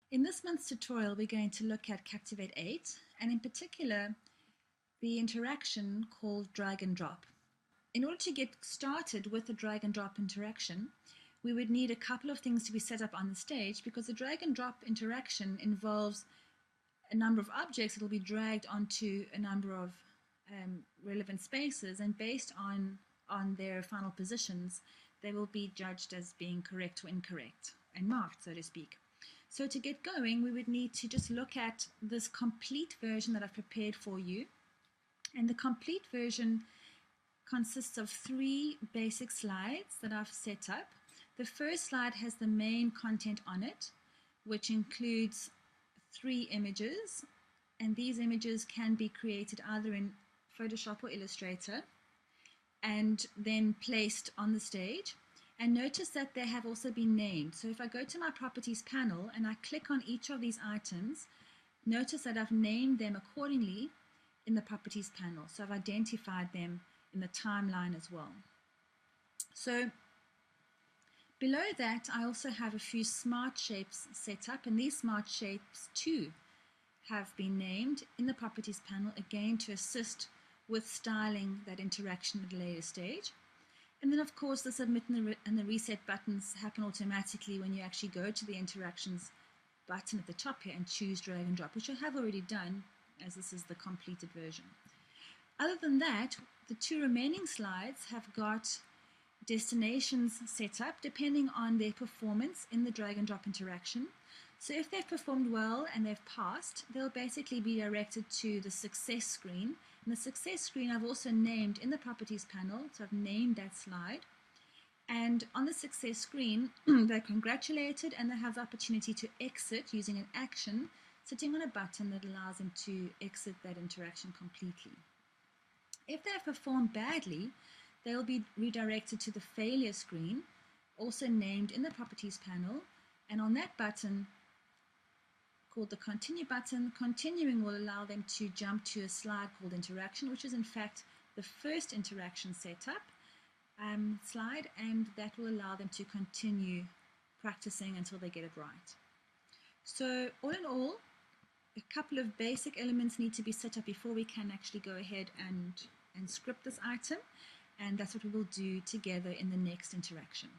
In this month's tutorial, we're going to look at Captivate 8, and in particular, the interaction called drag and drop. In order to get started with the drag and drop interaction, we would need a couple of things to be set up on the stage, because the drag and drop interaction involves a number of objects that will be dragged onto a number of relevant spaces, and based on their final positions, they will be judged as being correct or incorrect and marked, so to speak. So to get going, we would need to just look at this complete version that I've prepared for you. And the complete version consists of 3 basic slides that I've set up. The first slide has the main content on it, which includes 3 images. And these images can be created either in Photoshop or Illustrator and then placed on the stage. And notice that they have also been named. So if I go to my properties panel and I click on each of these items, notice that I've named them accordingly in the properties panel. So I've identified them in the timeline as well. So below that, I also have a few smart shapes set up, and these smart shapes too have been named in the properties panel, again to assist with styling that interaction at a later stage. And then, of course, the submit and the reset buttons happen automatically when you actually go to the interactions button at the top here and choose drag and drop, which I have already done, as this is the completed version. Other than that, the 2 remaining slides have got destinations set up depending on their performance in the drag and drop interaction. So if they've performed well and they've passed, they'll basically be directed to the success screen. And the success screen I've also named in the properties panel, so I've named that slide. And on the success screen, they're congratulated and they have the opportunity to exit using an action, sitting on a button that allows them to exit that interaction completely. If they have performed badly, they'll be redirected to the failure screen, also named in the properties panel. And on that button, called the continue button, continuing will allow them to jump to a slide called interaction, which is in fact the first interaction setup slide, and that will allow them to continue practicing until they get it right. So all in all, a couple of basic elements need to be set up before we can actually go ahead and script this item, and that's what we will do together in the next interaction.